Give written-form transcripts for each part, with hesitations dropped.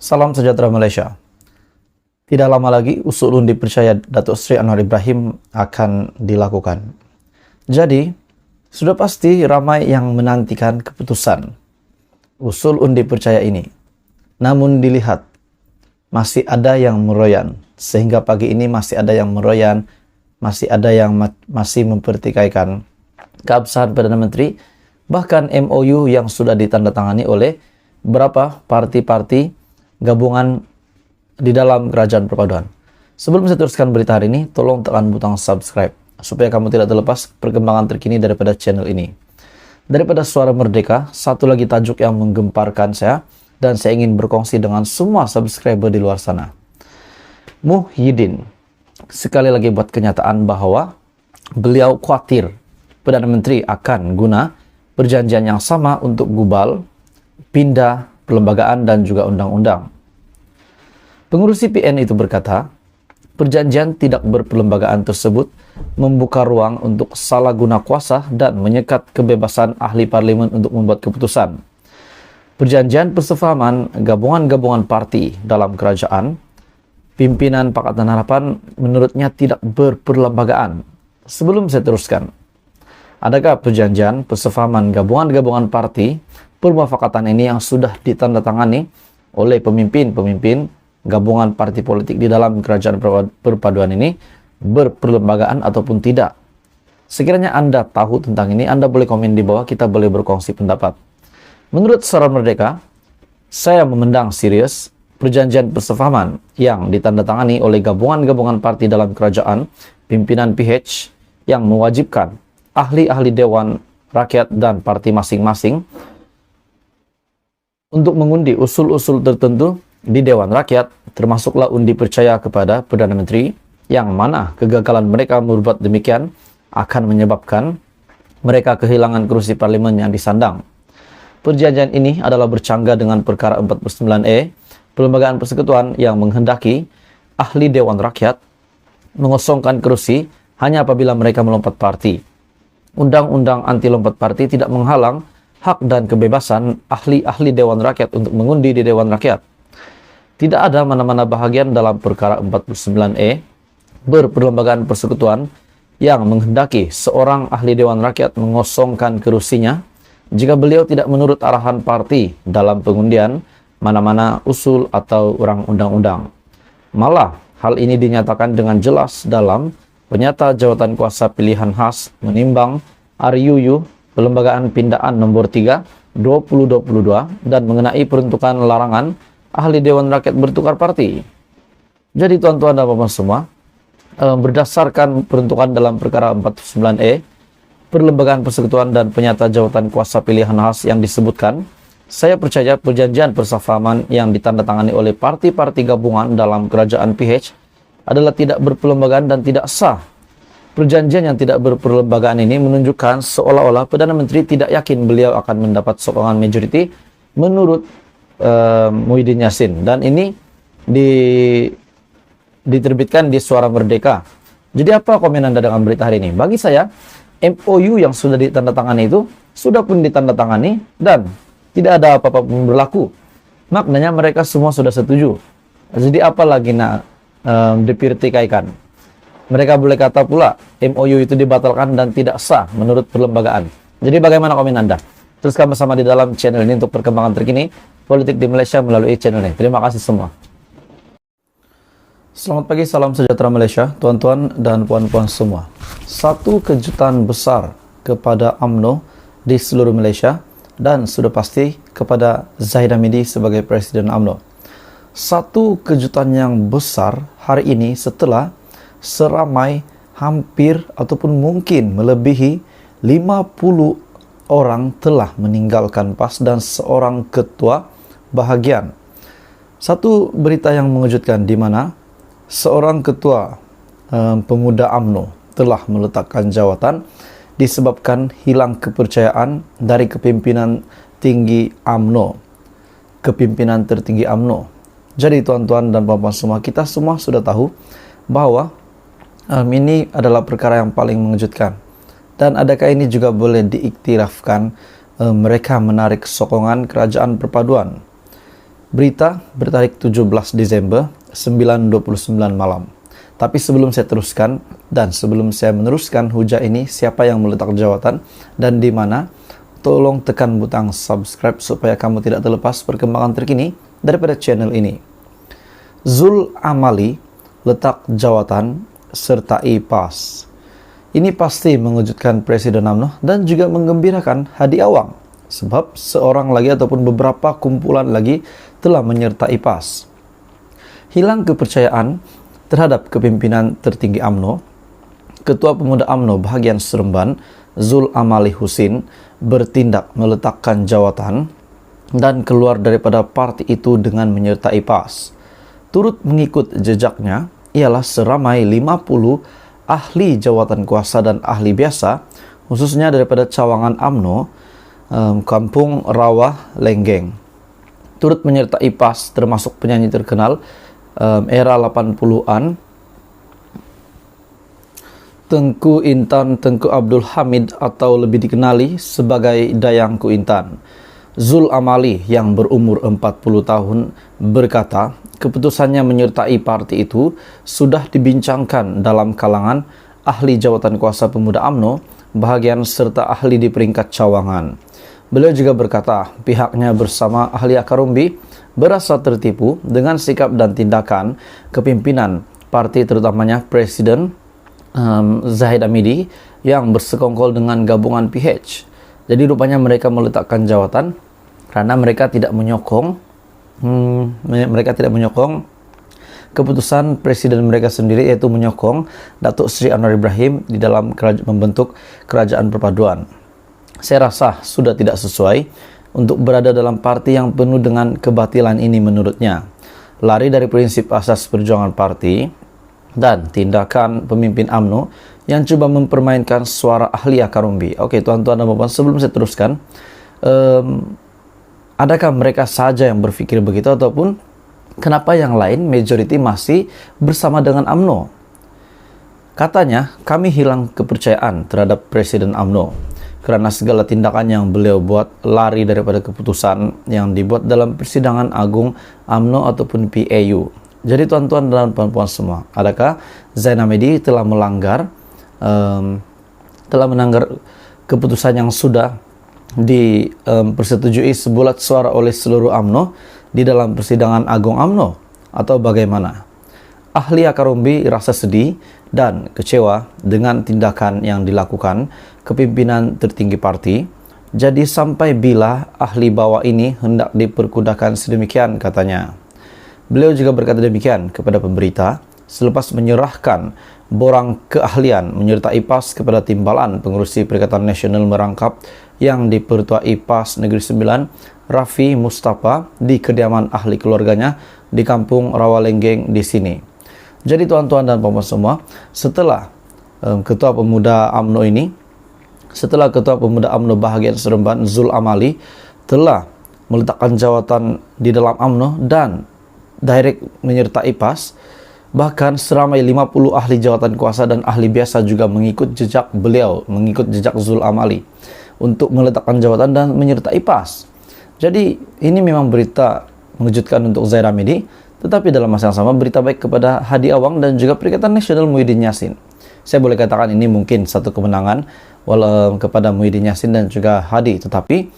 Salam sejahtera Malaysia. Tidak lama lagi usul undi percaya Datuk Seri Anwar Ibrahim akan dilakukan. Jadi, sudah pasti ramai yang menantikan keputusan usul undi percaya ini. Namun dilihat, masih ada yang meroyan. Sehingga pagi ini masih ada yang meroyan, masih ada yang masih mempertikaikan keabsahan Perdana Menteri, bahkan MOU yang sudah ditandatangani oleh beberapa parti-parti gabungan di dalam kerajaan perpaduan. Sebelum saya teruskan berita hari ini, tolong tekan butang subscribe supaya kamu tidak terlepas perkembangan terkini daripada channel ini. Daripada Suara Merdeka, satu lagi tajuk yang menggemparkan saya dan saya ingin berkongsi dengan semua subscriber di luar sana. Muhyiddin sekali lagi buat kenyataan bahwa beliau khawatir Perdana Menteri akan guna perjanjian yang sama untuk gubal, pindah perlembagaan dan juga undang-undang. Pengurus CPN itu berkata, perjanjian tidak berperlembagaan tersebut membuka ruang untuk salah guna kuasa dan menyekat kebebasan ahli parlimen untuk membuat keputusan. Perjanjian persefahaman gabungan-gabungan parti dalam kerajaan, pimpinan Pakatan Harapan menurutnya tidak berperlembagaan. Sebelum saya teruskan, adakah perjanjian persefahaman gabungan-gabungan parti permufakatan ini yang sudah ditandatangani oleh pemimpin-pemimpin gabungan parti politik di dalam kerajaan perpaduan ini berperlembagaan ataupun tidak? Sekiranya Anda tahu tentang ini, Anda boleh komen di bawah, kita boleh berkongsi pendapat. Menurut Suara Merdeka, saya memandang serius perjanjian persefahaman yang ditandatangani oleh gabungan-gabungan parti dalam kerajaan, pimpinan PH yang mewajibkan ahli-ahli Dewan Rakyat dan parti masing-masing untuk mengundi usul-usul tertentu di Dewan Rakyat, termasuklah undi percaya kepada Perdana Menteri, yang mana kegagalan mereka berbuat demikian akan menyebabkan mereka kehilangan kursi parlimen yang disandang. Perjanjian ini adalah bercanggah dengan perkara 49E, Perlembagaan Persekutuan, yang menghendaki ahli Dewan Rakyat mengosongkan kursi hanya apabila mereka melompat parti. Undang-undang anti lompat parti tidak menghalang hak dan kebebasan ahli-ahli Dewan Rakyat untuk mengundi di Dewan Rakyat. Tidak ada mana-mana bahagian dalam perkara 49E berperlembagaan persekutuan yang menghendaki seorang ahli Dewan Rakyat mengosongkan kursinya jika beliau tidak menurut arahan parti dalam pengundian mana-mana usul atau orang undang-undang. Malah, hal ini dinyatakan dengan jelas dalam Penyata Jawatan Kuasa Pilihan Khas menimbang RUU Perlembagaan Pindaan Nomor 3 2022 dan mengenai peruntukan larangan ahli Dewan Rakyat bertukar parti. Jadi tuan-tuan dan puan semua, berdasarkan peruntukan dalam perkara 49E, Perlembagaan Persekutuan dan Penyata Jawatan Kuasa Pilihan Khas yang disebutkan, saya percaya perjanjian persefahaman yang ditandatangani oleh parti-parti gabungan dalam kerajaan PH adalah tidak berperlembagaan dan tidak sah. Perjanjian yang tidak berperlembagaan ini menunjukkan seolah-olah Perdana Menteri tidak yakin beliau akan mendapat sokongan majoriti menurut Muhyiddin Yassin, dan ini diterbitkan di Suara Merdeka. Jadi apa komen Anda dengan berita hari ini? Bagi saya, MOU yang sudah ditandatangani itu sudah pun ditandatangani dan tidak ada apa-apa pun berlaku. Maknanya mereka semua sudah setuju. Jadi apa lagi nak dipertikaikan? Mereka boleh kata pula MOU itu dibatalkan dan tidak sah menurut perlembagaan. Jadi bagaimana komen Anda? Teruskan bersama di dalam channel ini untuk perkembangan terkini politik di Malaysia melalui channel ini. Terima kasih semua. Selamat pagi, salam sejahtera Malaysia, tuan-tuan dan puan-puan semua. Satu kejutan besar kepada UMNO di seluruh Malaysia dan sudah pasti kepada Zahid Hamidi sebagai Presiden UMNO. Satu kejutan yang besar hari ini setelah seramai hampir ataupun mungkin melebihi 50 orang telah meninggalkan PAS dan seorang ketua bahagian. Satu berita yang mengejutkan di mana seorang ketua pemuda UMNO telah meletakkan jawatan disebabkan hilang kepercayaan dari kepimpinan tinggi UMNO, kepimpinan tertinggi UMNO. Jadi tuan-tuan dan puan-puan semua, kita semua sudah tahu bahwa ini adalah perkara yang paling mengejutkan. Dan adakah ini juga boleh diiktirafkan mereka menarik sokongan kerajaan perpaduan? Berita bertarik 17 Desember 9.29 malam. Tapi sebelum saya teruskan dan sebelum saya meneruskan hujah ini, siapa yang meletak jawatan dan di mana, tolong tekan butang subscribe supaya kamu tidak terlepas perkembangan terkini daripada channel ini. Zul Amali letak jawatan sertai PAS. Ini pasti mengejutkan Presiden UMNO dan juga menggembirakan Hadi Awang, sebab seorang lagi ataupun beberapa kumpulan lagi telah menyertai PAS. Hilang kepercayaan terhadap kepimpinan tertinggi UMNO, Ketua Pemuda UMNO bahagian Seremban, Zul Amali Husin, bertindak meletakkan jawatan dan keluar daripada parti itu dengan menyertai PAS. Turut mengikut jejaknya ialah seramai 50 ahli jawatan kuasa dan ahli biasa, khususnya daripada cawangan UMNO, Kampung Rawa Lenggeng. Turut menyertai PAS termasuk penyanyi terkenal era 80-an, Tengku Intan Tengku Abdul Hamid atau lebih dikenali sebagai Dayangku Intan. Zul Amali yang berumur 40 tahun berkata, keputusannya menyertai parti itu sudah dibincangkan dalam kalangan ahli jawatan kuasa pemuda UMNO bahagian serta ahli di peringkat cawangan. Beliau juga berkata, pihaknya bersama ahli akar umbi berasa tertipu dengan sikap dan tindakan kepimpinan parti, terutamanya Presiden Zahid Hamidi yang bersekongkol dengan gabungan PH. Jadi rupanya mereka meletakkan jawatan karena mereka tidak menyokong keputusan presiden mereka sendiri, yaitu menyokong Datuk Seri Anwar Ibrahim di dalam membentuk kerajaan perpaduan. Saya rasa sudah tidak sesuai untuk berada dalam parti yang penuh dengan kebatilan ini menurutnya. Lari dari prinsip asas perjuangan parti dan tindakan pemimpin UMNO yang coba mempermainkan suara ahli akar umbi. Oke, tuan-tuan dan puan-puan, sebelum saya teruskan, adakah mereka saja yang berpikir begitu ataupun kenapa yang lain majority masih bersama dengan UMNO? Katanya, kami hilang kepercayaan terhadap Presiden UMNO karena segala tindakan yang beliau buat lari daripada keputusan yang dibuat dalam persidangan agung UMNO ataupun PAU. Jadi tuan-tuan dan puan-puan semua, adakah Zainal Hamidi telah melanggar keputusan yang sudah dipersetujui sebulat suara oleh seluruh UMNO di dalam persidangan agung UMNO atau bagaimana? Ahli akar umbi rasa sedih dan kecewa dengan tindakan yang dilakukan kepimpinan tertinggi parti. Jadi sampai bila ahli bawah ini hendak diperkudakan sedemikian, katanya. Beliau juga berkata demikian kepada pemberita selepas menyerahkan borang keahlian menyertai PAS kepada timbalan pengurusi Perikatan Nasional Merangkap yang dipertuai PAS Negeri Sembilan, Raffi Mustafa, di kediaman ahli keluarganya di Kampung Rawalenggeng di sini. Jadi tuan-tuan dan puan-puan semua, setelah Ketua Pemuda UMNO bahagian Seremban, Zul Amali, telah meletakkan jawatan di dalam UMNO dan direct menyertai PAS, bahkan seramai 50 ahli jawatan kuasa dan ahli biasa juga mengikut jejak beliau, mengikut jejak Zul Amali untuk meletakkan jawatan dan menyertai PAS. Jadi ini memang berita mengejutkan untuk Zainal Hamidi, tetapi dalam masa yang sama berita baik kepada Hadi Awang dan juga Perikatan Nasional Muhyiddin Yassin. Saya boleh katakan ini mungkin satu kemenangan kepada Muhyiddin Yassin dan juga Hadi, tetapi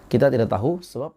kita tidak tahu sebab